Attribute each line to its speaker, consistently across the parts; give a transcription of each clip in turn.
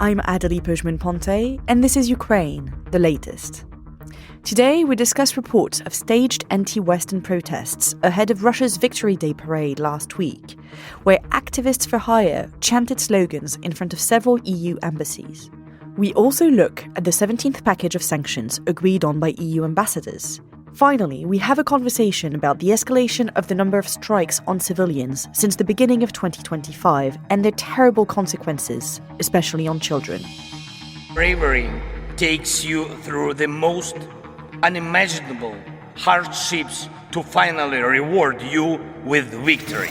Speaker 1: I'm Adélie Pojzman-Pontay, and this is Ukraine, the latest. Today we discuss reports of staged anti-Western protests ahead of Russia's Victory Day parade last week, where activists for hire chanted slogans in front of several EU embassies. We also look at the 17th package of sanctions agreed on by EU ambassadors. Finally, we have a conversation about the escalation of the number of strikes on civilians since the beginning of 2025 and their terrible consequences, especially on children.
Speaker 2: Bravery takes you through the most unimaginable hardships to finally reward you with victory.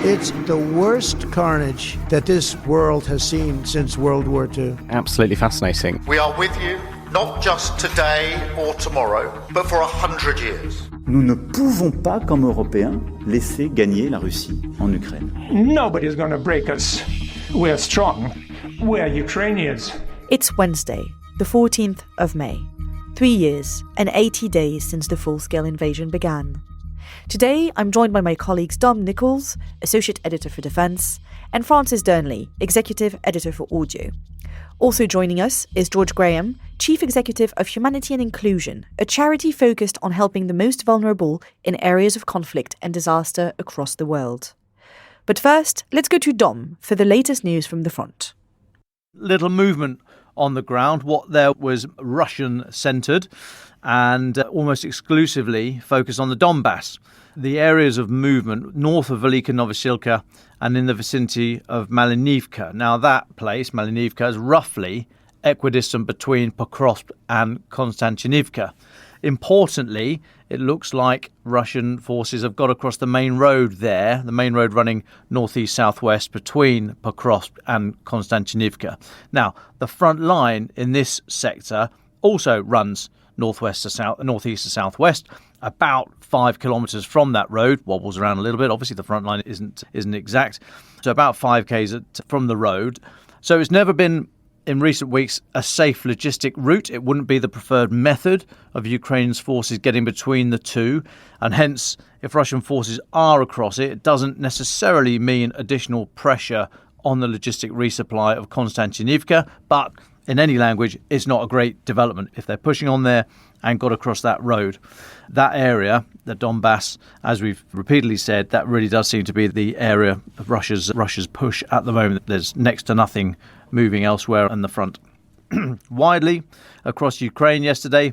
Speaker 3: It's the worst carnage that this world has seen since World War II.
Speaker 4: Absolutely fascinating.
Speaker 5: We are with you, not just today or tomorrow, but for 100 years.
Speaker 6: Nous ne pouvons pas, comme Européens, laisser gagner la Russie en Ukraine.
Speaker 7: Nobody's going to break us. We're strong. We're Ukrainians.
Speaker 1: It's Wednesday, the 14th of May. 3 years and 80 days since the full-scale invasion began. Today, I'm joined by my colleagues Nicholls, Associate Editor for Defence, and Dearnley, Executive Editor for Audio. Also joining us is George Graham, Chief Executive of Humanity and Inclusion, a charity focused on helping the most vulnerable in areas of conflict and disaster across the world. But first, let's go to Dom for the latest news from the front.
Speaker 8: Little movement on the ground. What there was Russian-centred and almost exclusively focused on the Donbass. The areas of movement north of Velika Novosilka and in the vicinity of Malinivka. Now that place, Malinivka, is roughly equidistant between Pokrovsk and Konstantinivka. Importantly, it looks like Russian forces have got across the main road there, the main road running northeast-southwest between Pokrovsk and Konstantinivka. Now, the front line in this sector also runs northeast to southwest, about 5 kilometres from that road, wobbles around a little bit. Obviously, the front line isn't exact, so about 5 k's from the road. So it's never been, in recent weeks, a safe logistic route. It wouldn't be the preferred method of Ukraine's forces getting between the two, and hence, if Russian forces are across it, it doesn't necessarily mean additional pressure on the logistic resupply of Konstantinivka, but in any language, it's not a great development if they're pushing on there and got across that road. That area, the Donbass, as we've repeatedly said, that really does seem to be the area of Russia's push at the moment. There's next to nothing moving elsewhere on the front. Widely across Ukraine yesterday,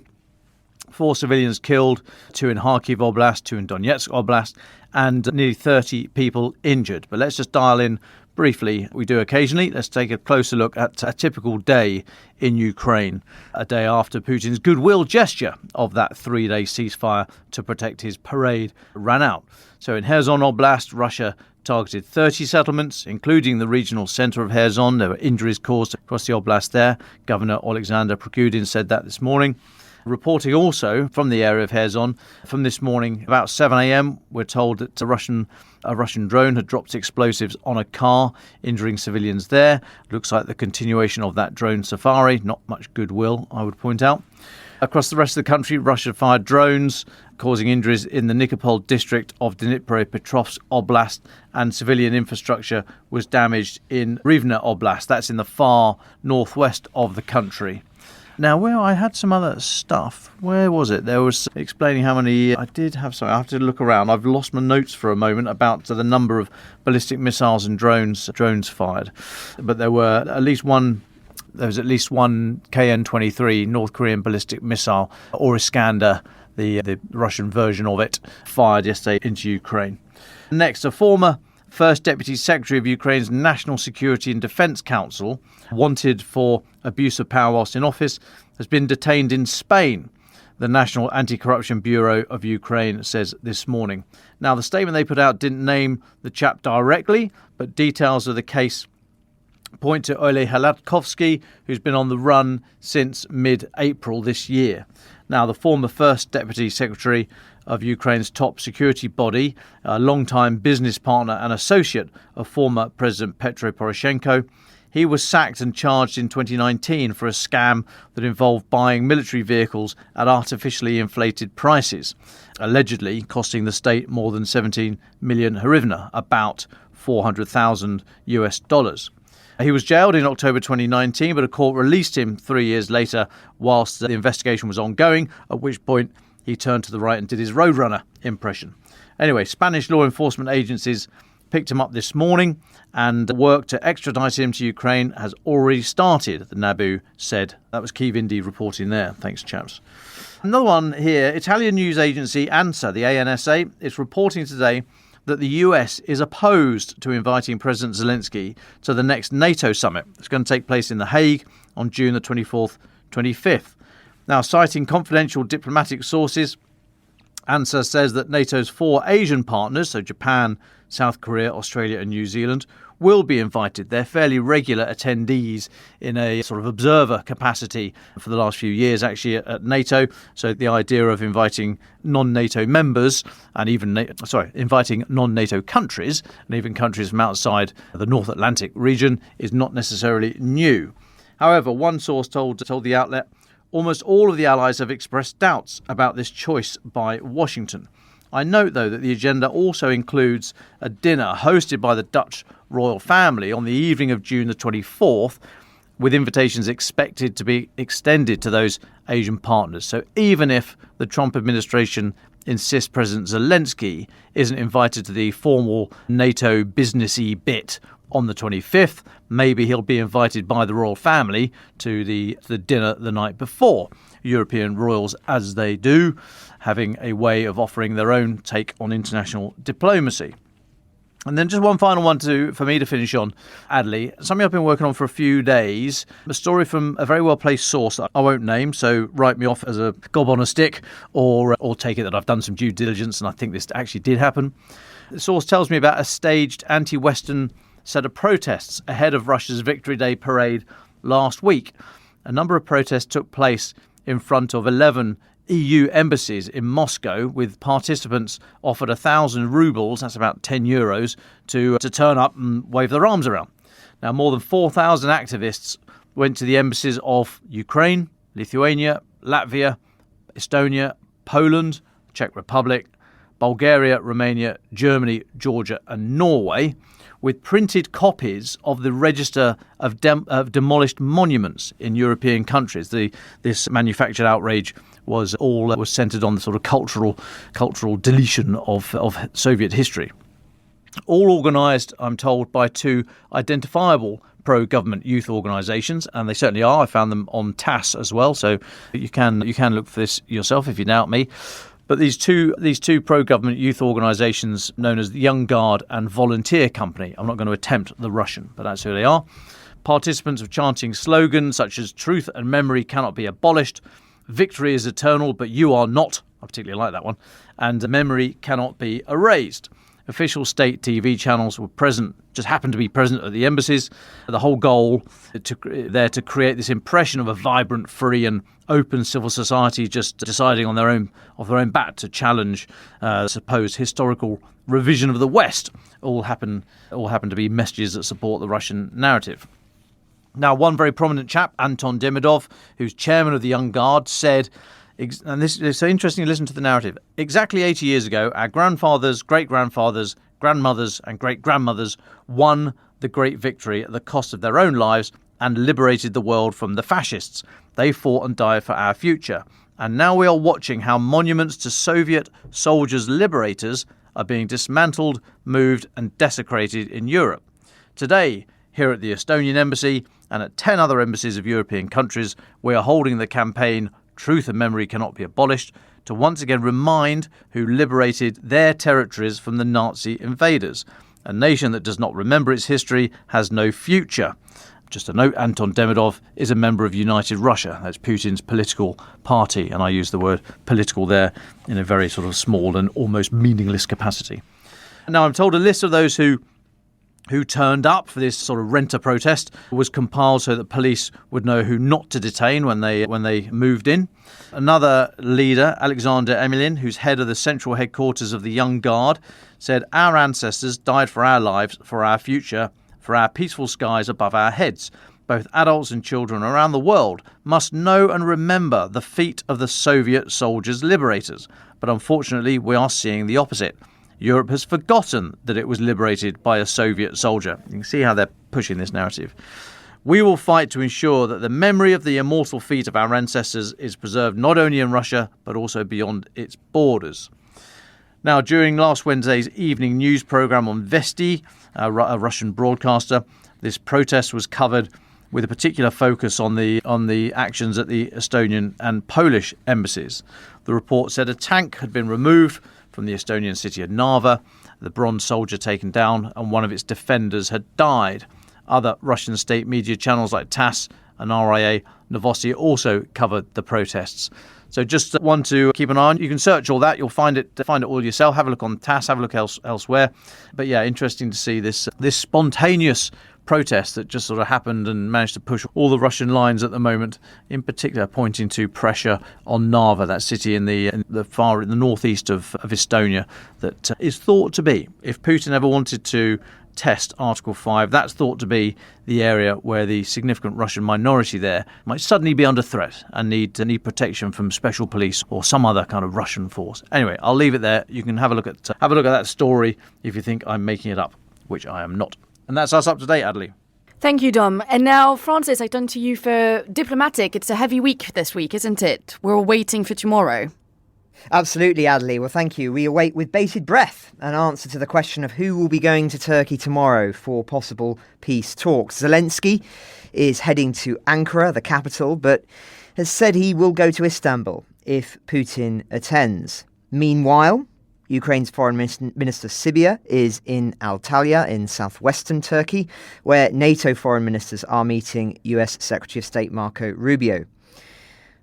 Speaker 8: 4 civilians killed, 2 in Kharkiv Oblast, 2 in Donetsk Oblast, and nearly 30 people injured. But let's just dial in briefly, we do occasionally. Let's take a closer look at a typical day in Ukraine, a day after Putin's goodwill gesture of that 3-day ceasefire to protect his parade ran out. So in Kherson Oblast, Russia targeted 30 settlements, including the regional centre of Kherson. There were injuries caused across the oblast there. Governor Alexander Prokudin said that this morning. Reporting also from the area of Kherson from this morning, about 7 a.m, we're told that a Russian drone had dropped explosives on a car, injuring civilians there. Looks like the continuation of that drone safari. Not much goodwill, I would point out. Across the rest of the country, Russia fired drones, causing injuries in the Nicholls district of Dnipropetrovsk Oblast, and civilian infrastructure was damaged in Rivne Oblast. That's in the far northwest of the country. Now, where I had some other stuff, where was it? There was explaining how many, I have to look around. I've lost my notes for a moment about the number of ballistic missiles and drones fired. But there was at least one KN-23 North Korean ballistic missile, or Iskander, the Russian version of it, fired yesterday into Ukraine. Next, a former First Deputy Secretary of Ukraine's National Security and Defence Council, wanted for abuse of power whilst in office, has been detained in Spain, the National Anti-Corruption Bureau of Ukraine says this morning. Now, the statement they put out didn't name the chap directly, but details of the case point to Ole Halatkovsky, who's been on the run since mid-April this year. Now, the former First Deputy Secretary of Ukraine's top security body, a long-time business partner and associate of former President Petro Poroshenko, he was sacked and charged in 2019 for a scam that involved buying military vehicles at artificially inflated prices, allegedly costing the state more than 17 million hryvnia, about $400,000. He was jailed in October 2019, but a court released him 3 years later whilst the investigation was ongoing, at which point he turned to the right and did his Roadrunner impression. Anyway, Spanish law enforcement agencies picked him up this morning, and work to extradite him to Ukraine has already started, the NABU said. That was Kyiv Indeed reporting there. Thanks, chaps. Another one here, Italian news agency ANSA, the ANSA, is reporting today that the US is opposed to inviting President Zelensky to the next NATO summit. It's going to take place in The Hague on June the 24th, 25th. Now, citing confidential diplomatic sources, ANSA says that NATO's 4 Asian partners, so Japan, South Korea, Australia and New Zealand, will be invited. They're fairly regular attendees in a sort of observer capacity for the last few years, actually, at NATO. So the idea of inviting non-NATO members and inviting non-NATO countries and even countries from outside the North Atlantic region is not necessarily new. However, one source told the outlet, almost all of the allies have expressed doubts about this choice by Washington. I note, though, that the agenda also includes a dinner hosted by the Dutch royal family on the evening of June the 24th, with invitations expected to be extended to those Asian partners. So even if the Trump administration insists President Zelensky isn't invited to the formal NATO businessy bit on the 25th, maybe he'll be invited by the royal family to the dinner the night before. European royals, as they do, having a way of offering their own take on international diplomacy. And then just one final one for me to finish on, Adélie. Something I've been working on for a few days. A story from a very well-placed source that I won't name, so write me off as a gob on a stick or take it that I've done some due diligence and I think this actually did happen. The source tells me about a staged anti-Western set of protests ahead of Russia's Victory Day parade last week. A number of protests took place in front of 11 EU embassies in Moscow, with participants offered 1,000 rubles, that's about 10 euros, to turn up and wave their arms around. Now, more than 4,000 activists went to the embassies of Ukraine, Lithuania, Latvia, Estonia, Poland, Czech Republic, Bulgaria, Romania, Germany, Georgia and Norway, with printed copies of the register of demolished monuments in European countries. This manufactured outrage was centred on the sort of cultural deletion of Soviet history. All organised, I'm told, by 2 identifiable pro-government youth organisations, and they certainly are. I found them on TASS as well, so you can look for this yourself if you doubt me. But these two pro-government youth organisations known as the Young Guard and Volunteer Company, I'm not going to attempt the Russian, but that's who they are. Participants of chanting slogans such as "Truth and memory cannot be abolished," "Victory is eternal, but you are not," I particularly like that one, and "Memory cannot be erased." Official state TV channels were present, just happened to be present at the embassies. The whole goal to create this impression of a vibrant, free and open civil society just deciding on their own bat to challenge supposed historical revision of the West. All happen to be messages that support the Russian narrative. Now, one very prominent chap, Anton Demidov, who's chairman of the Young Guard, said, and this is so interesting to listen to the narrative. Exactly 80 years ago, our grandfathers, great-grandfathers, grandmothers and great-grandmothers won the great victory at the cost of their own lives and liberated the world from the fascists. They fought and died for our future. And now we are watching how monuments to Soviet soldiers liberators are being dismantled, moved and desecrated in Europe. Today, here at the Estonian embassy and at 10 other embassies of European countries, we are holding the campaign "Truth and memory cannot be abolished," to once again remind who liberated their territories from the Nazi invaders. A nation that does not remember its history has no future. Just a note, Anton Demidov is a member of United Russia. That's Putin's political party, and I use the word political there in a very sort of small and almost meaningless capacity. Now, I'm told a list of those who turned up for this sort of renter protest was compiled so that police would know who not to detain when they moved in. Another leader, Alexander Emilin, who's head of the central headquarters of the Young Guard, said, "Our ancestors died for our lives, for our future, for our peaceful skies above our heads. Both adults and children around the world must know and remember the feat of the Soviet soldiers liberators. But unfortunately, we are seeing the opposite. Europe has forgotten that it was liberated by a Soviet soldier. You can see how they're pushing this narrative. We will fight to ensure that the memory of the immortal feat of our ancestors is preserved not only in Russia, but also beyond its borders. Now, during last Wednesday's evening news programme on Vesti, a Russian broadcaster, this protest was covered with a particular focus on the actions at the Estonian and Polish embassies. The report said a tank had been removed from the Estonian city of Narva, the bronze soldier taken down, and one of its defenders had died. Other Russian state media channels like TASS and RIA Novosti also covered the protests. So just one to keep an eye on. You can search all that. You'll find it all yourself. Have a look on TASS, have a look elsewhere. But yeah, interesting to see this spontaneous protest that just sort of happened and managed to push all the Russian lines at the moment, in particular pointing to pressure on Narva, that city in the northeast of Estonia, that is thought to be, if Putin ever wanted to test Article 5, that's thought to be the area where the significant Russian minority there might suddenly be under threat and need protection from special police or some other kind of Russian force. Anyway, I'll leave it there. You can have a look at that story if you think I'm making it up, which I am not. And that's us up to date, Adélie.
Speaker 1: Thank you, Dom. And now, Francis, I turn to you for diplomatic. It's a heavy week this week, isn't it? We're all waiting for tomorrow.
Speaker 4: Absolutely, Adélie. Well, thank you. We await with bated breath an answer to the question of who will be going to Turkey tomorrow for possible peace talks. Zelensky is heading to Ankara, the capital, but has said he will go to Istanbul if Putin attends. Meanwhile, Ukraine's Foreign Minister Sybiha is in Antalya in southwestern Turkey, where NATO foreign ministers are meeting US Secretary of State Marco Rubio.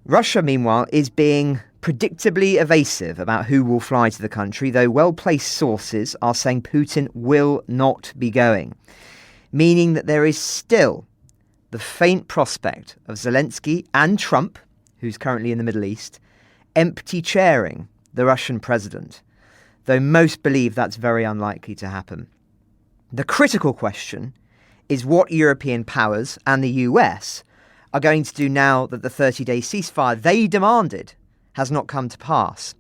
Speaker 4: Russia, meanwhile, is being predictably evasive about who will fly to the country, though well-placed sources are saying Putin will not be going, meaning that there is still the faint prospect of Zelensky and Trump, who's currently in the Middle East, empty chairing the Russian president, though most believe that's very unlikely to happen. The critical question is what European powers and the US are going to do now that the 30-day ceasefire they demanded has not come to pass.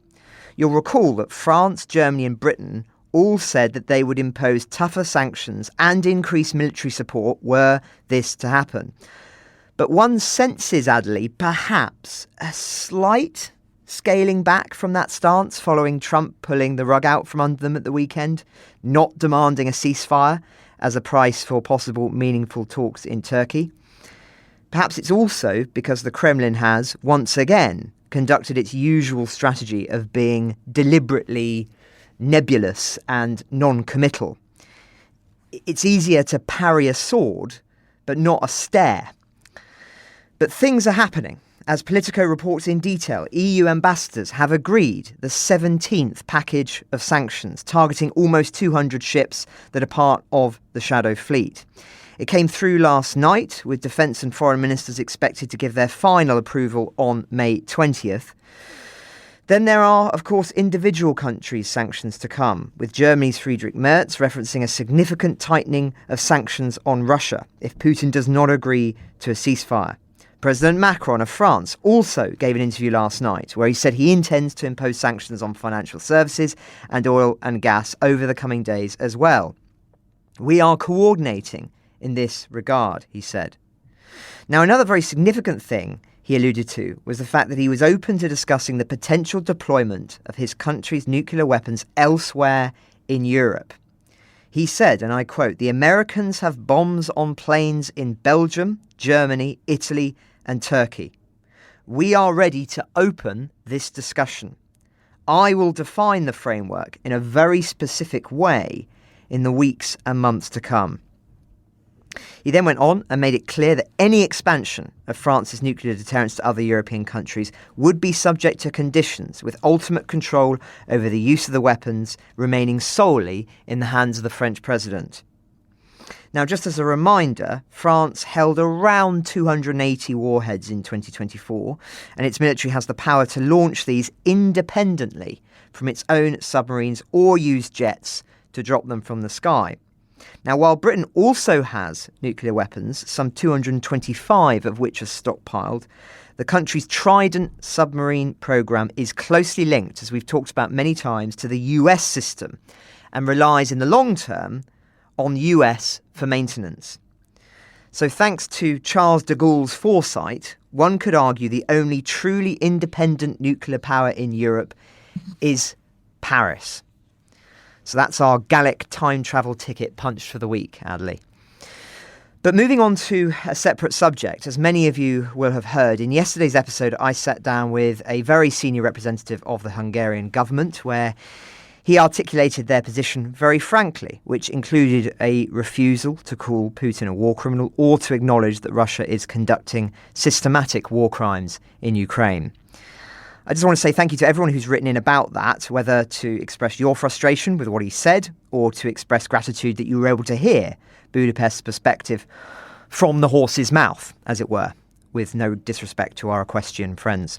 Speaker 4: You'll recall that France, Germany and Britain all said that they would impose tougher sanctions and increase military support were this to happen. But one senses, Adélie, perhaps a slight scaling back from that stance following Trump pulling the rug out from under them at the weekend, not demanding a ceasefire as a price for possible meaningful talks in Turkey. Perhaps it's also because the Kremlin has, once again, conducted its usual strategy of being deliberately nebulous and non-committal. It's easier to parry a sword, but not a stare. But things are happening. As Politico reports in detail, EU ambassadors have agreed the 17th package of sanctions, targeting almost 200 ships that are part of the Shadow Fleet. It came through last night, with defence and foreign ministers expected to give their final approval on May 20th. Then there are, of course, individual countries' sanctions to come, with Germany's Friedrich Merz referencing a significant tightening of sanctions on Russia if Putin does not agree to a ceasefire. President Macron of France also gave an interview last night where he said he intends to impose sanctions on financial services and oil and gas over the coming days as well. We are coordinating in this regard, he said. Now, another very significant thing he alluded to was the fact that he was open to discussing the potential deployment of his country's nuclear weapons elsewhere in Europe. He said, and I quote, "The Americans have bombs on planes in Belgium, Germany, Italy and Turkey. We are ready to open this discussion. I will define the framework in a very specific way in the weeks and months to come." He then went on and made it clear that any expansion of France's nuclear deterrence to other European countries would be subject to conditions, with ultimate control over the use of the weapons remaining solely in the hands of the French president. Now, just as a reminder, France held around 280 warheads in 2024, and its military has the power to launch these independently from its own submarines or use jets to drop them from the sky. Now, while Britain also has nuclear weapons, some 225 of which are stockpiled, the country's Trident submarine programme is closely linked, as we've talked about many times, to the US system and relies in the long term on the US for maintenance. So thanks to Charles de Gaulle's foresight, one could argue the only truly independent nuclear power in Europe is Paris. So that's our Gallic time travel ticket punched for the week, Adélie. But moving on to a separate subject, as many of you will have heard, in yesterday's episode I sat down with a very senior representative of the Hungarian government where he articulated their position very frankly, which included a refusal to call Putin a war criminal or to acknowledge that Russia is conducting systematic war crimes in Ukraine. I just want to say thank you to everyone who's written in about that, whether to express your frustration with what he said or to express gratitude that you were able to hear Budapest's perspective from the horse's mouth, as it were, with no disrespect to our equestrian friends.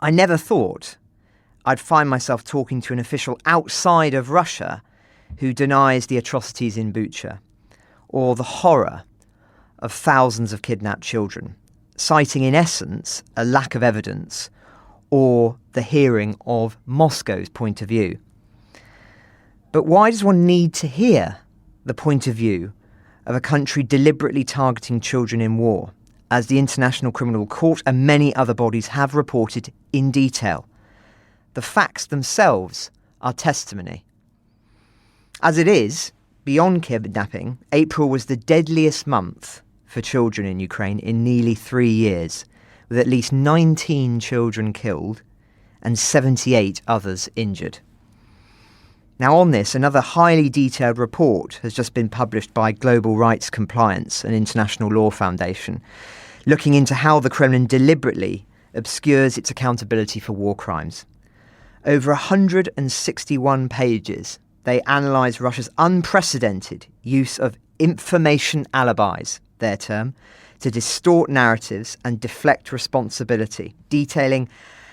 Speaker 4: I never thought I'd find myself talking to an official outside of Russia who denies the atrocities in Bucha or the horror of thousands of kidnapped children, citing in essence a lack of evidence or the hearing of Moscow's point of view. But why does one need to hear the point of view of a country deliberately targeting children in war, as the International Criminal Court and many other bodies have reported in detail? The facts themselves are testimony. As it is, beyond kidnapping, April was the deadliest month for children in Ukraine in nearly 3 years, with at least 19 children killed and 78 others injured. Now on this, another highly detailed report has just been published by Global Rights Compliance, an international law foundation, looking into how the Kremlin deliberately obscures its accountability for war crimes. Over 161 pages, they analyse Russia's unprecedented use of information alibis, their term, to distort narratives and deflect responsibility, detailing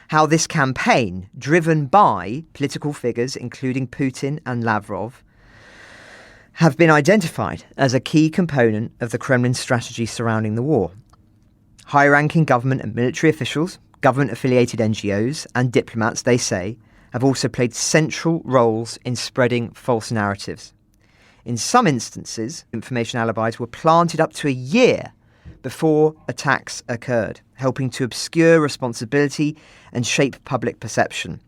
Speaker 4: how this campaign, driven by political figures including Putin and Lavrov, have been identified as a key component of the Kremlin strategy surrounding the war. High-ranking government and military officials, government-affiliated NGOs and diplomats, they say, have also played central roles in spreading false narratives. In some instances, information alibis were planted up to a year before attacks occurred, helping to obscure responsibility and shape public perception.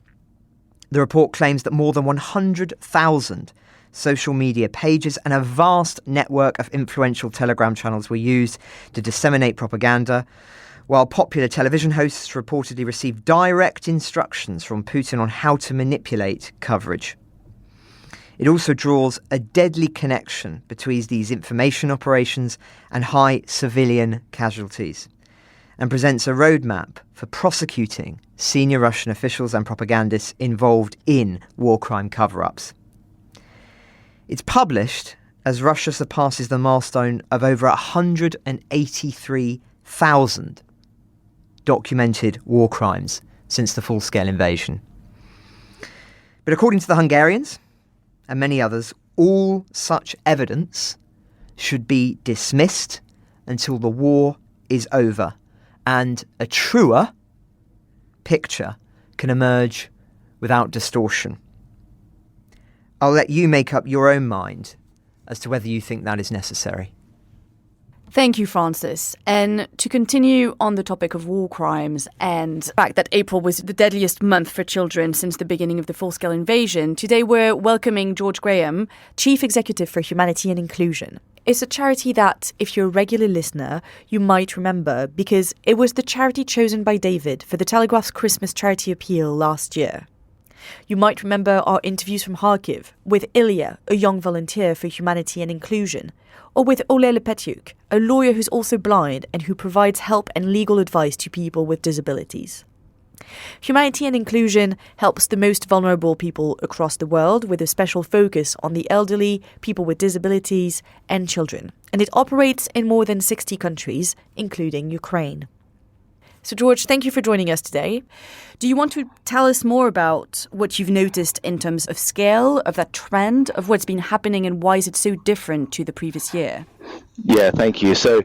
Speaker 4: The report claims that more than 100,000 social media pages and a vast network of influential Telegram channels were used to disseminate propaganda, while popular television hosts reportedly received direct instructions from Putin on how to manipulate coverage. It also draws a deadly connection between these information operations and high civilian casualties, and presents a roadmap for prosecuting senior Russian officials and propagandists involved in war crime cover-ups. It's published as Russia surpasses the milestone of over 183,000 documented war crimes since the full-scale invasion. But according to the Hungarians, and many others, all such evidence should be dismissed until the war is over and a truer picture can emerge without distortion. I'll let you make up your own mind as to whether you think that is necessary.
Speaker 1: Thank you, Francis. And to continue on the topic of war crimes and the fact that April was the deadliest month for children since the beginning of the full-scale invasion, today we're welcoming George Graham, Chief Executive for Humanity and Inclusion. It's a charity that, if you're a regular listener, you might remember because it was the charity chosen by David for the Telegraph's Christmas charity appeal last year. You might remember our interviews from Kharkiv with Ilya, a young volunteer for humanity and inclusion, or with Ole Lepetyuk, a lawyer who's also blind and who provides help and legal advice to people with disabilities. Humanity and Inclusion helps the most vulnerable people across the world with a special focus on the elderly, people with disabilities, and children. And it operates in more than 60 countries, including Ukraine. So, George, thank you for joining us today. Do you want to tell us more about what you've noticed in terms of scale, of that trend, of what's been happening and why is it so different to the previous year?
Speaker 9: Yeah, thank you. So,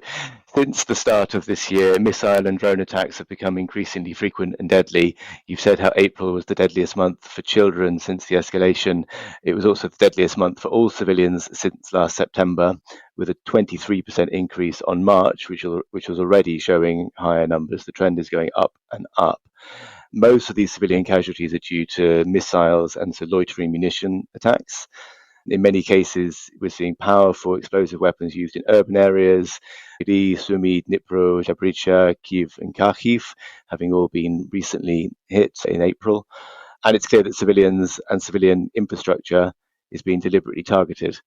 Speaker 9: since the start of this year, missile and drone attacks have become increasingly frequent and deadly. You've said how April was the deadliest month for children since the escalation. It was also the deadliest month for all civilians since last September, with a 23% increase on March, which was already showing higher numbers. The trend is going up and up. Most of these civilian casualties are due to missiles and to loitering munition attacks. In many cases, we're seeing powerful explosive weapons used in urban areas. Adélie, Sumy, Dnipro, Zaporizhzhia, Kyiv and Kharkiv, having all been recently hit in April. And it's clear that civilians and civilian infrastructure is being deliberately targeted.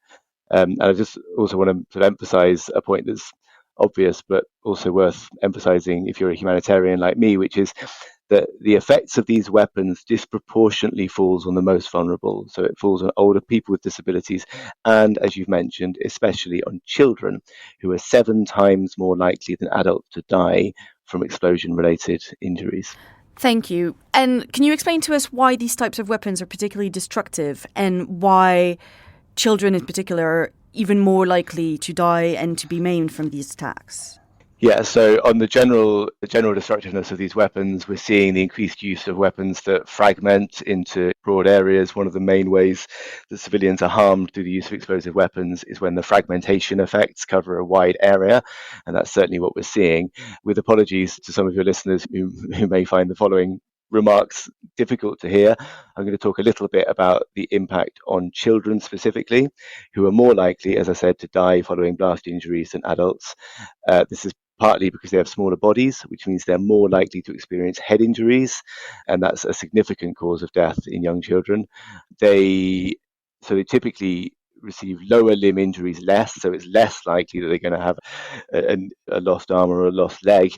Speaker 9: And I just also want to sort of emphasize a point that's obvious, but also worth emphasizing if you're a humanitarian like me, which is that the effects of these weapons disproportionately falls on the most vulnerable. So it falls on older people with disabilities and, as you've mentioned, especially on children, who are 7 times more likely than adults to die from explosion-related injuries.
Speaker 1: Thank you. And can you explain to us why these types of weapons are particularly destructive and why children in particular are even more likely to die and to be maimed from these attacks?
Speaker 9: Yeah, so on the general destructiveness of these weapons, we're seeing the increased use of weapons that fragment into broad areas. One of the main ways that civilians are harmed through the use of explosive weapons is when the fragmentation effects cover a wide area, and that's certainly what we're seeing. With apologies to some of your listeners who may find the following remarks difficult to hear, I'm going to talk a little bit about the impact on children specifically, who are more likely, as I said, to die following blast injuries than adults. This is partly because they have smaller bodies, which means they're more likely to experience head injuries, and that's a significant cause of death in young children. They typically receive lower limb injuries less, so it's less likely that they're going to have a lost arm or a lost leg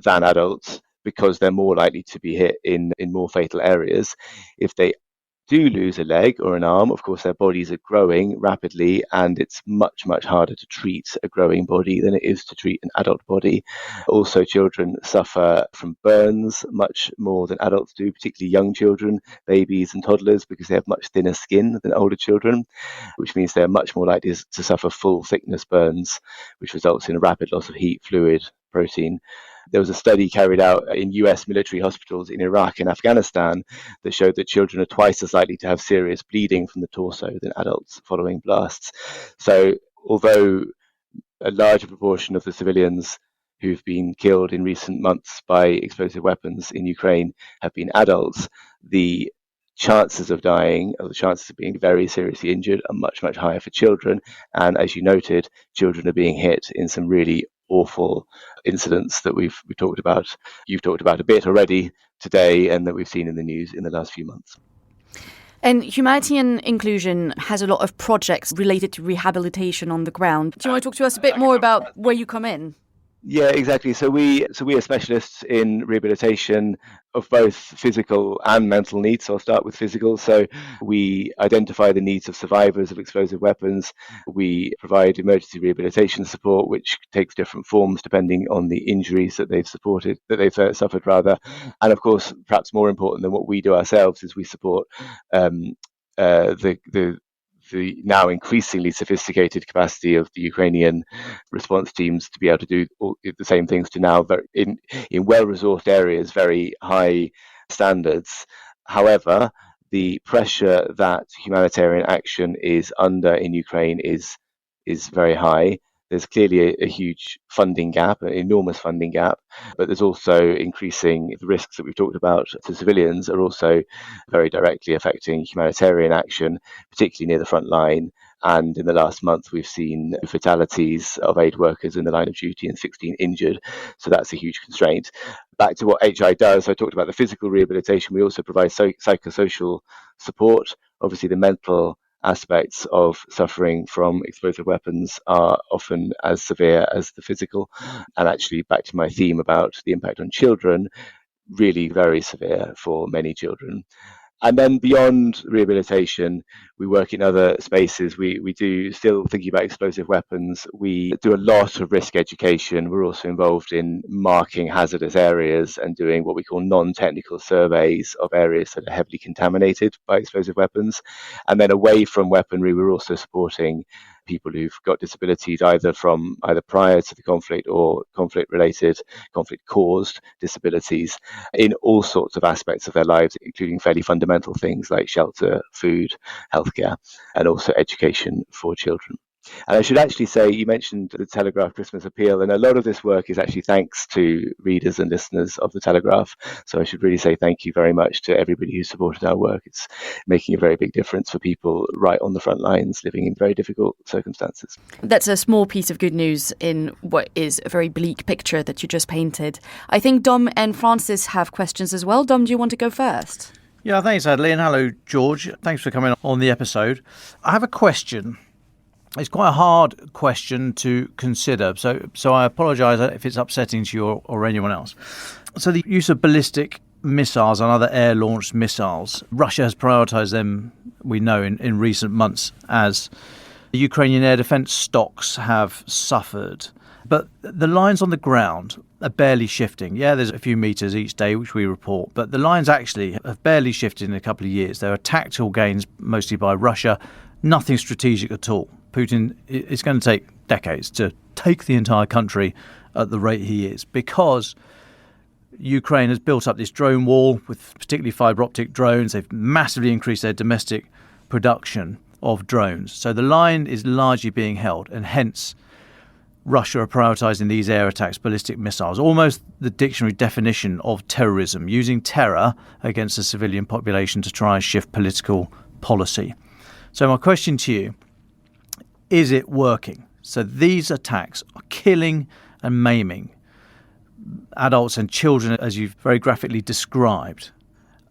Speaker 9: than adults, because they're more likely to be hit in more fatal areas. If they do lose a leg or an arm, of course, their bodies are growing rapidly, and it's much, much harder to treat a growing body than it is to treat an adult body. Also, children suffer from burns much more than adults do, particularly young children, babies and toddlers, because they have much thinner skin than older children, which means they're much more likely to suffer full thickness burns, which results in a rapid loss of heat, fluid, protein. There was a study carried out in US military hospitals in Iraq and Afghanistan that showed that children are twice as likely to have serious bleeding from the torso than adults following blasts. So although a larger proportion of the civilians who've been killed in recent months by explosive weapons in Ukraine have been adults, the chances of dying, or the chances of being very seriously injured, are much, much higher for children. And as you noted, children are being hit in some really awful incidents that we've talked about. You've talked about a bit already today, and that we've seen in the news in the last few months.
Speaker 1: And Humanitarian Inclusion has a lot of projects related to rehabilitation on the ground. Do you want to talk to us a bit more about where you come in?
Speaker 9: Yeah, exactly. So we are specialists in rehabilitation of both physical and mental needs. So I'll start with physical. So we identify the needs of survivors of explosive weapons. We provide emergency rehabilitation support, which takes different forms depending on the injuries that they've suffered. And of course, perhaps more important than what we do ourselves is we support the now increasingly sophisticated capacity of the Ukrainian response teams to be able to do all the same things to now in well-resourced areas, very high standards. However, the pressure that humanitarian action is under in Ukraine is very high. There's clearly a huge funding gap, an enormous funding gap, but there's also increasing the risks that we've talked about to civilians are also very directly affecting humanitarian action, particularly near the front line. And in the last month, we've seen fatalities of aid workers in the line of duty and 16 injured. So that's a huge constraint. Back to what HI does, I talked about the physical rehabilitation. We also provide psychosocial support. Obviously, the mental aspects of suffering from explosive weapons are often as severe as the physical. And actually, back to my theme about the impact on children, really very severe for many children. And then beyond rehabilitation, we work in other spaces. We do still thinking about explosive weapons. We do a lot of risk education. We're also involved in marking hazardous areas and doing what we call non-technical surveys of areas that are heavily contaminated by explosive weapons. And then away from weaponry, we're also supporting people who've got disabilities either prior to the conflict or conflict caused disabilities in all sorts of aspects of their lives, including fairly fundamental things like shelter, food, healthcare, and also education for children. And I should actually say, you mentioned the Telegraph Christmas appeal, and a lot of this work is actually thanks to readers and listeners of the Telegraph. So I should really say thank you very much to everybody who supported our work. It's making a very big difference for people right on the front lines living in very difficult circumstances.
Speaker 1: That's a small piece of good news in what is a very bleak picture that you just painted. I think Dom and Francis have questions as well. Dom, do you want to go first?
Speaker 8: Yeah, thanks, Adélie, and hello, George. Thanks for coming on the episode. I have a question. It's quite a hard question to consider, so I apologise if it's upsetting to you or anyone else. So the use of ballistic missiles and other air-launched missiles, Russia has prioritised them, we know, in recent months as the Ukrainian air defence stocks have suffered. But the lines on the ground are barely shifting. Yeah, there's a few metres each day, which we report, but the lines actually have barely shifted in a couple of years. There are tactical gains, mostly by Russia, nothing strategic at all. Putin, it's going to take decades to take the entire country at the rate he is, because Ukraine has built up this drone wall with particularly fibre optic drones. They've massively increased their domestic production of drones. So the line is largely being held, and hence Russia are prioritising these air attacks, ballistic missiles, almost the dictionary definition of terrorism, using terror against the civilian population to try and shift political policy. So my question to you, is it working? So these attacks are killing and maiming adults and children, as you've very graphically described.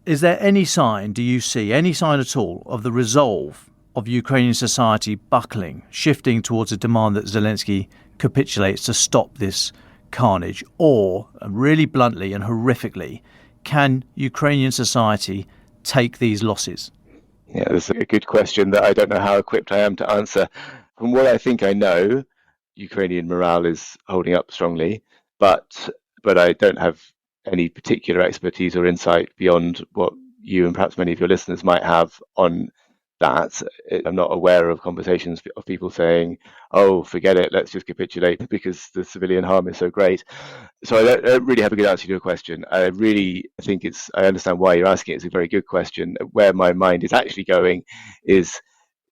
Speaker 8: Is there any sign, do you see any sign at all, of the resolve of Ukrainian society buckling, shifting towards a demand that Zelensky capitulates to stop this carnage? Or, really bluntly and horrifically, can Ukrainian society take these losses?
Speaker 9: Yeah, that's a good question that I don't know how equipped I am to answer. From what I think I know, Ukrainian morale is holding up strongly, but I don't have any particular expertise or insight beyond what you and perhaps many of your listeners might have on that. I'm not aware of conversations of people saying, oh, forget it, let's just capitulate because the civilian harm is so great. So I don't really have a good answer to your question. I understand why you're asking it. It's a very good question. Where my mind is actually going is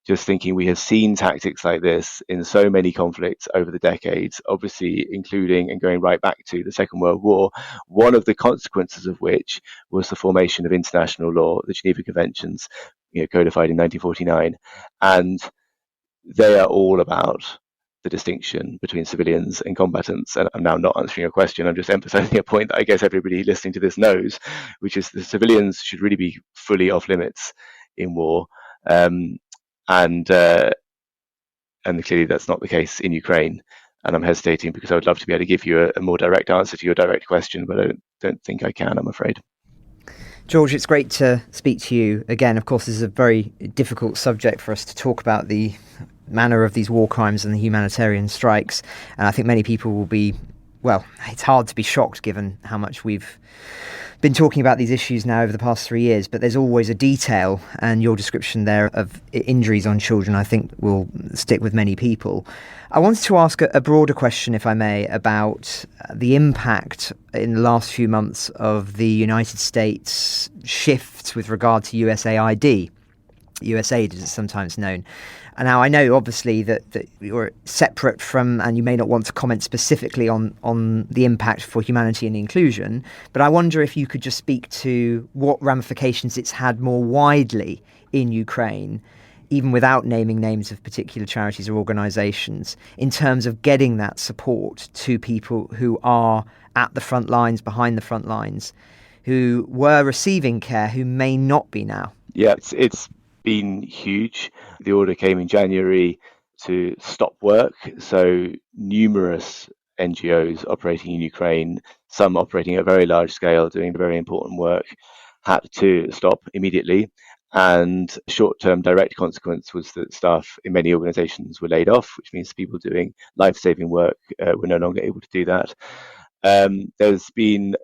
Speaker 9: just thinking we have seen tactics like this in so many conflicts over the decades, obviously including and going right back to the Second World War, one of the consequences of which was the formation of international law, the Geneva Conventions, codified in 1949. And they are all about the distinction between civilians and combatants. And I'm now not answering your question, I'm just emphasizing a point that I guess everybody listening to this knows, which is the civilians should really be fully off limits in war. And clearly that's not the case in Ukraine. And I'm hesitating because I would love to be able to give you a more direct answer to your direct question, but I don't think I can, I'm afraid.
Speaker 4: George, it's great to speak to you again. Of course, this is a very difficult subject for us to talk about, the manner of these war crimes and the humanitarian strikes. And I think many people will be, well, it's hard to be shocked given how much we've been talking about these issues now over the past 3 years, but there's always a detail, and your description there of injuries on children, I think, will stick with many people. I wanted to ask a broader question, if I may, about the impact in the last few months of the United States shift with regard to USAID, USAID as it's sometimes known. And now I know, obviously, that you're separate from, and you may not want to comment specifically on the impact for humanity and inclusion, but I wonder if you could just speak to what ramifications it's had more widely in Ukraine, even without naming names of particular charities or organisations, in terms of getting that support to people who are at the front lines, behind the front lines, who were receiving care, who may not be now.
Speaker 9: Yeah, it's been huge. The order came in January to stop work. So numerous NGOs operating in Ukraine, some operating at very large scale, doing very important work, had to stop immediately. And short-term direct consequence was that staff in many organizations were laid off, which means people doing life-saving work were no longer able to do that. There's been,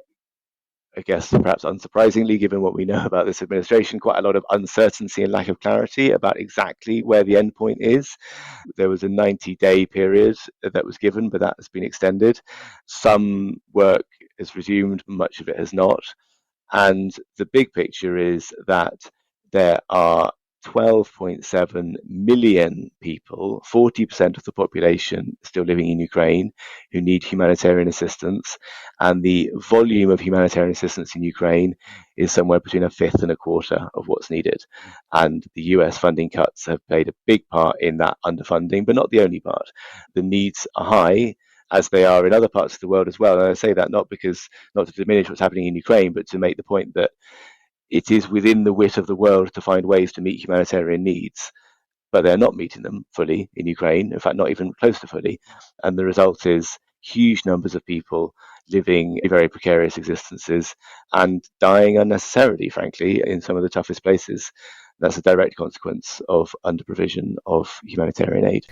Speaker 9: I guess, perhaps unsurprisingly, given what we know about this administration, quite a lot of uncertainty and lack of clarity about exactly where the end point is. There was a 90-day period that was given, but that has been extended. Some work has resumed, much of it has not. And the big picture is that there are 12.7 million people, 40% of the population still living in Ukraine, who need humanitarian assistance. And the volume of humanitarian assistance in Ukraine is somewhere between a fifth and a quarter of what's needed. And the US funding cuts have played a big part in that underfunding, but not the only part. The needs are high, as they are in other parts of the world as well. And I say that not to diminish what's happening in Ukraine, but to make the point that it is within the wit of the world to find ways to meet humanitarian needs, but they're not meeting them fully in Ukraine, in fact, not even close to fully. And the result is huge numbers of people living very precarious existences and dying unnecessarily, frankly, in some of the toughest places. That's a direct consequence of under-provision of humanitarian aid.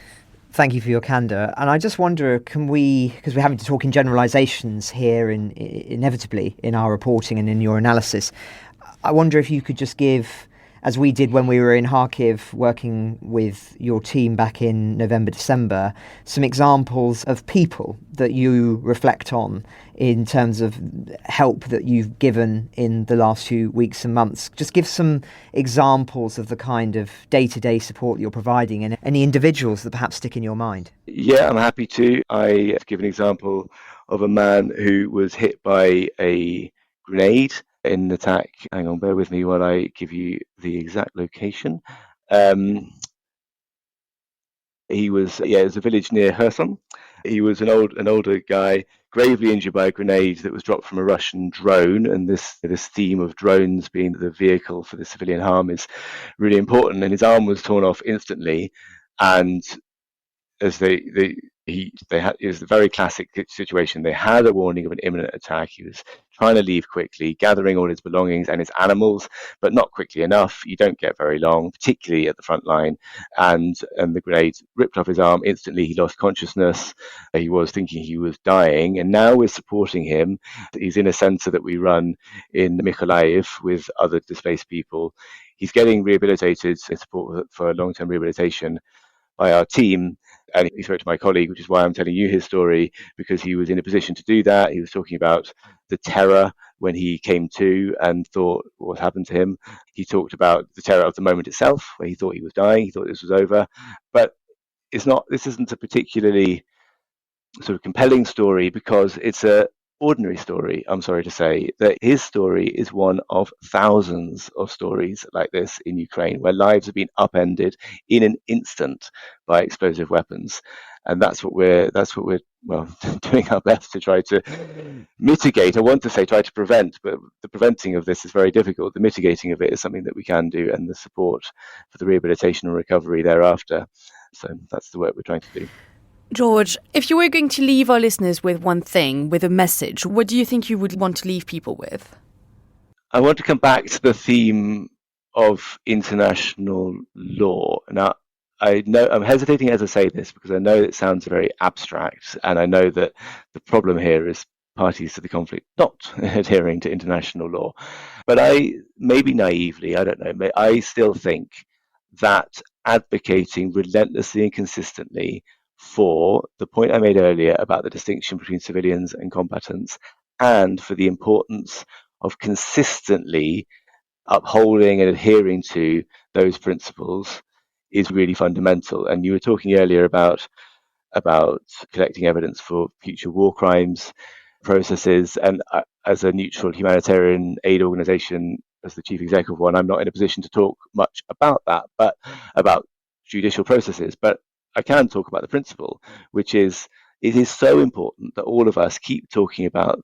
Speaker 4: Thank you for your candour. And I just wonder, can we, because we're having to talk in generalisations here inevitably in our reporting and in your analysis, I wonder if you could just give, as we did when we were in Kharkiv working with your team back in November, December, some examples of people that you reflect on in terms of help that you've given in the last few weeks and months. Just give some examples of the kind of day-to-day support that you're providing and any individuals that perhaps stick in your mind.
Speaker 9: Yeah, I'm happy to. I give an example of a man who was hit by a grenade in an attack. Hang on, bear with me while I give you the exact location. It was a village near Kherson. He was an older guy, gravely injured by a grenade that was dropped from a Russian drone. And this theme of drones being the vehicle for the civilian harm is really important. And his arm was torn off instantly. And as it was a very classic situation. They had a warning of an imminent attack. He was trying to leave quickly, gathering all his belongings and his animals, but not quickly enough. You don't get very long, particularly at the front line. And the grenade ripped off his arm instantly. He lost consciousness. He was thinking he was dying. And now we're supporting him. He's in a center that we run in Mykolaiv with other displaced people. He's getting rehabilitated in support for long-term rehabilitation by our team. And he spoke to my colleague, which is why I'm telling you his story, because he was in a position to do that. He was talking about the terror when he came to and thought what happened to him. He talked about the terror of the moment itself, where he thought he was dying, he thought this was over. But this isn't a particularly sort of compelling story because it's a ordinary story, I'm sorry to say, that his story is one of thousands of stories like this in Ukraine, where lives have been upended in an instant by explosive weapons. And that's what we're doing our best to try to mitigate. I want to say try to prevent, but the preventing of this is very difficult. The mitigating of it is something that we can do, and the support for the rehabilitation and recovery thereafter. So that's the work we're trying to do.
Speaker 1: George, if you were going to leave our listeners with one thing, with a message, what do you think you would want to leave people with?
Speaker 9: I want to come back to the theme of international law. Now, I know I'm hesitating as I say this because I know it sounds very abstract, and I know that the problem here is parties to the conflict not adhering to international law. But maybe naively, I don't know, I still think that advocating relentlessly and consistently for the point I made earlier about the distinction between civilians and combatants, and for the importance of consistently upholding and adhering to those principles is really fundamental. And you were talking earlier about collecting evidence for future war crimes processes, and as a neutral humanitarian aid organization, as the chief executive of one, I'm not in a position to talk much about that, but about judicial processes. But I can talk about the principle, which is it is so important that all of us keep talking about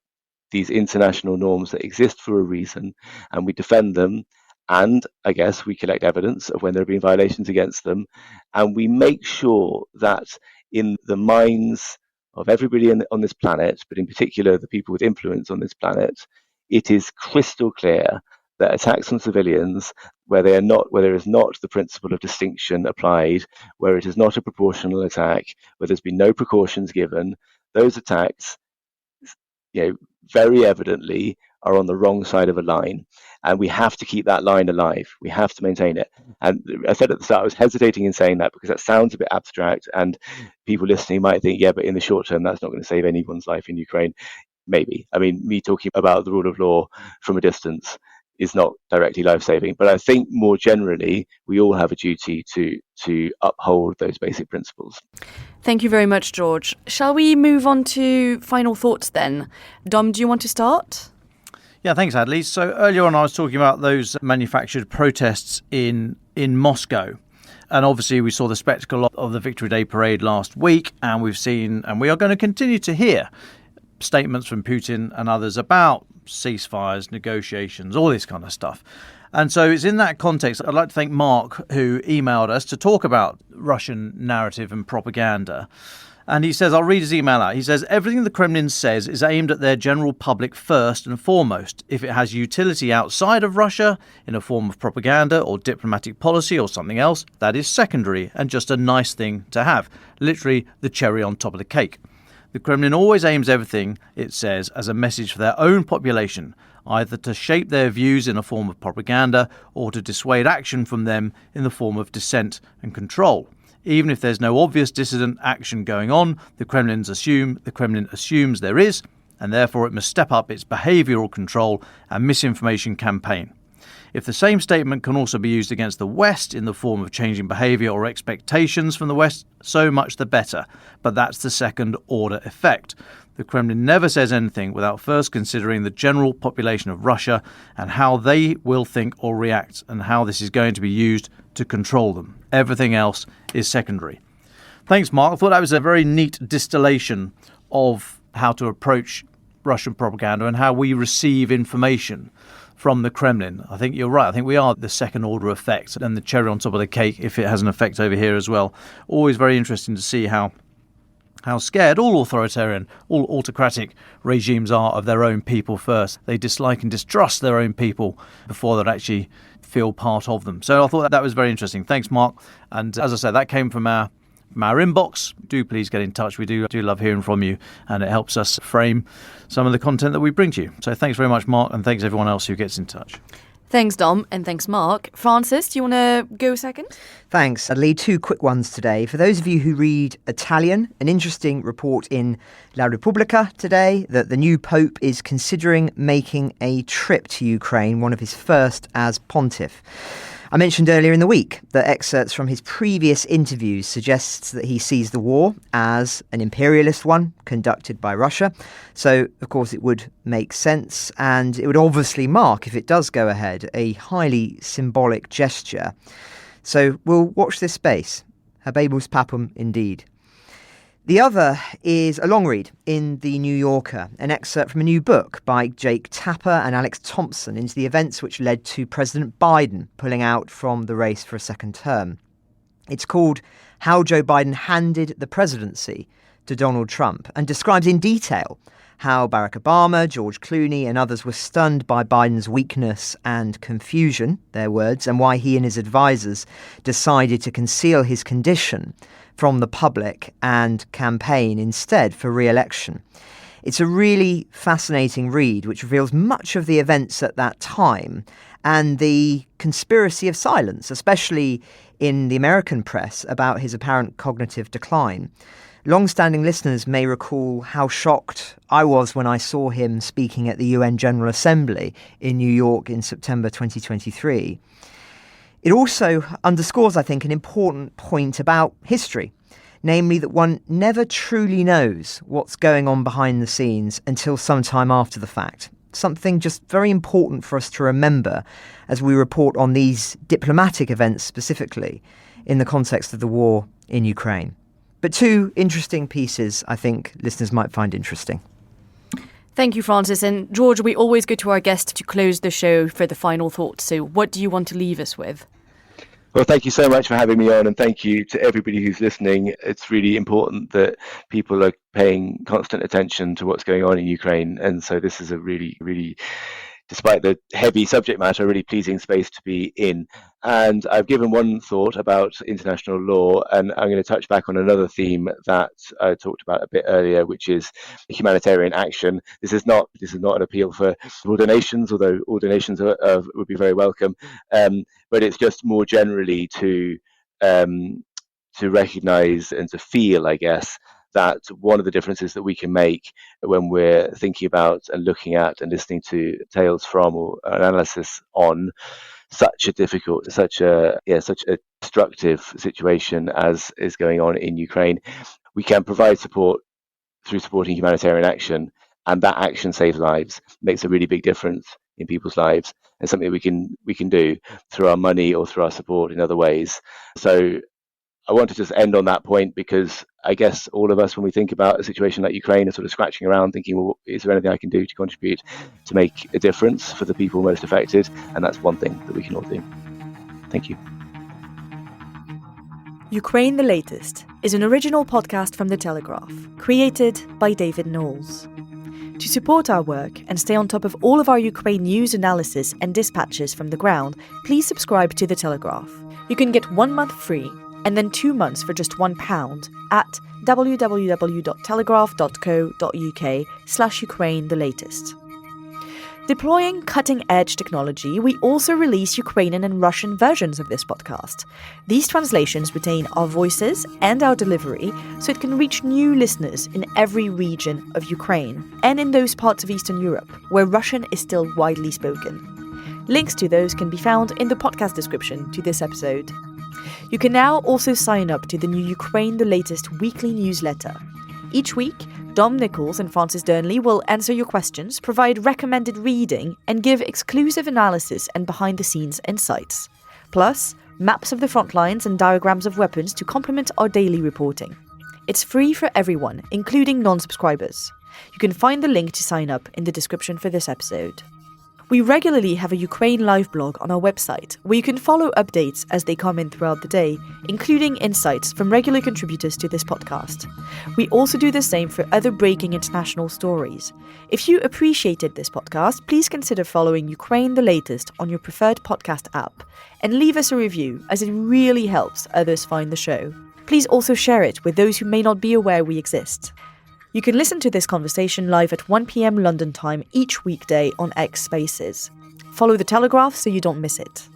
Speaker 9: these international norms that exist for a reason, and we defend them. And I guess we collect evidence of when there have been violations against them, and we make sure that in the minds of everybody on this planet, but in particular the people with influence on this planet, it is crystal clear that attacks on civilians, where there is not the principle of distinction applied, where it is not a proportional attack, where there's been no precautions given, those attacks, very evidently are on the wrong side of a line, and we have to keep that line alive. We have to maintain it. And I said at the start, I was hesitating in saying that because that sounds a bit abstract, and people listening might think, yeah, but in the short term, that's not going to save anyone's life in Ukraine. Maybe. I mean, me talking about the rule of law from a distance is not directly life-saving, but I think more generally, we all have a duty to uphold those basic principles.
Speaker 1: Thank you very much, George. Shall we move on to final thoughts then? Dom, do you want to start?
Speaker 8: Yeah, thanks, Adélie. So earlier on, I was talking about those manufactured protests in Moscow. And obviously, we saw the spectacle of the Victory Day parade last week, and we've seen, and we are going to continue to hear statements from Putin and others about ceasefires, negotiations, all this kind of stuff. And so it's in that context, I'd like to thank Mark, who emailed us to talk about Russian narrative and propaganda. And he says, I'll read his email out. He says, everything the Kremlin says is aimed at their general public first and foremost. If it has utility outside of Russia in a form of propaganda or diplomatic policy or something else, that is secondary and just a nice thing to have. Literally the cherry on top of the cake. The Kremlin always aims everything, it says, as a message for their own population, either to shape their views in a form of propaganda or to dissuade action from them in the form of dissent and control. Even if there's no obvious dissident action going on, the Kremlin assumes there is, and therefore it must step up its behavioural control and misinformation campaign. If the same statement can also be used against the West in the form of changing behaviour or expectations from the West, so much the better. But that's the second-order effect. The Kremlin never says anything without first considering the general population of Russia and how they will think or react and how this is going to be used to control them. Everything else is secondary. Thanks, Mark. I thought that was a very neat distillation of how to approach Russian propaganda and how we receive information from the Kremlin. I think you're right. I think we are the second order effect and the cherry on top of the cake if it has an effect over here as well. Always very interesting to see how scared all authoritarian, all autocratic regimes are of their own people first. They dislike and distrust their own people before they actually feel part of them. So I thought that was very interesting. Thanks, Mark. And as I said, that came from our inbox. Do please get in touch. We do love hearing from you, and it helps us frame some of the content that we bring to you. So thanks very much, Mark, and thanks everyone else who gets in touch.
Speaker 1: Thanks, Dom, and thanks, Mark. Francis, do you want to go second?
Speaker 4: Thanks, Adélie. Two quick ones today. For those of you who read Italian, an interesting report in La Repubblica today that the new Pope is considering making a trip to Ukraine, one of his first as pontiff. I mentioned earlier in the week that excerpts from his previous interviews suggests that he sees the war as an imperialist one conducted by Russia. So, of course, it would make sense, and it would obviously mark, if it does go ahead, a highly symbolic gesture. So we'll watch this space. Habemus Papam indeed. The other is a long read in The New Yorker, an excerpt from a new book by Jake Tapper and Alex Thompson into the events which led to President Biden pulling out from the race for a second term. It's called How Joe Biden Handed the Presidency to Donald Trump and describes in detail how Barack Obama, George Clooney and others were stunned by Biden's weakness and confusion, their words, and why he and his advisors decided to conceal his condition from the public and campaign instead for re-election. It's a really fascinating read which reveals much of the events at that time and the conspiracy of silence, especially in the American press, about his apparent cognitive decline. Long-standing listeners may recall how shocked I was when I saw him speaking at the UN General Assembly in New York in September 2023. It also underscores, I think, an important point about history, namely that one never truly knows what's going on behind the scenes until some time after the fact. Something just very important for us to remember as we report on these diplomatic events specifically in the context of the war in Ukraine. But two interesting pieces I think listeners might find interesting.
Speaker 1: Thank you, Francis. And George, we always go to our guest to close the show for the final thoughts. So what do you want to leave us with?
Speaker 9: Well, thank you so much for having me on, and thank you to everybody who's listening. It's really important that people are paying constant attention to what's going on in Ukraine, and so this is a really, really despite the heavy subject matter, a really pleasing space to be in. And I've given one thought about international law, and I'm going to touch back on another theme that I talked about a bit earlier, which is humanitarian action. This is not an appeal for all donations, although all donations would be very welcome. But it's just more generally to recognise and to feel, I guess, that one of the differences that we can make when we're thinking about and looking at and listening to tales from or analysis on such a difficult, such a destructive situation as is going on in Ukraine, we can provide support through supporting humanitarian action, and that action saves lives, makes a really big difference in people's lives, and something we can do through our money or through our support in other ways. So I want to just end on that point, because I guess all of us, when we think about a situation like Ukraine, are sort of scratching around thinking, well, is there anything I can do to contribute to make a difference for the people most affected? And that's one thing that we can all do. Thank you.
Speaker 1: Ukraine the Latest is an original podcast from The Telegraph, created by David Nicholls. To support our work and stay on top of all of our Ukraine news, analysis and dispatches from the ground, please subscribe to The Telegraph. You can get 1 month free and then 2 months for just £1 at www.telegraph.co.uk/Ukraine the Latest. Deploying cutting-edge technology, we also release Ukrainian and Russian versions of this podcast. These translations retain our voices and our delivery, so it can reach new listeners in every region of Ukraine and in those parts of Eastern Europe where Russian is still widely spoken. Links to those can be found in the podcast description to this episode. You can now also sign up to the new Ukraine the Latest weekly newsletter. Each week, Dom Nicholls and Francis Dearnley will answer your questions, provide recommended reading, and give exclusive analysis and behind-the-scenes insights. Plus, maps of the front lines and diagrams of weapons to complement our daily reporting. It's free for everyone, including non-subscribers. You can find the link to sign up in the description for this episode. We regularly have a Ukraine live blog on our website, where you can follow updates as they come in throughout the day, including insights from regular contributors to this podcast. We also do the same for other breaking international stories. If you appreciated this podcast, please consider following Ukraine the Latest on your preferred podcast app, and leave us a review, as it really helps others find the show. Please also share it with those who may not be aware we exist. You can listen to this conversation live at 1 p.m. London time each weekday on X Spaces. Follow The Telegraph so you don't miss it.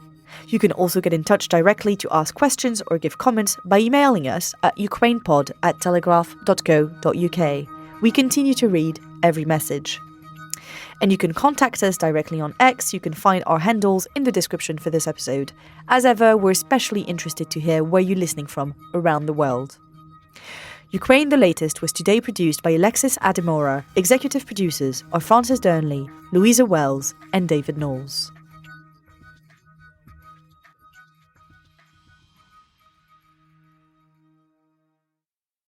Speaker 1: You can also get in touch directly to ask questions or give comments by emailing us at ukrainepod@telegraph.co.uk. We continue to read every message. And you can contact us directly on X. You can find our handles in the description for this episode. As ever, we're especially interested to hear where you're listening from around the world. Ukraine the Latest was today produced by Alexis Ademora. Executive producers are Francis Dearnley, Louisa Wells and David Nicholls.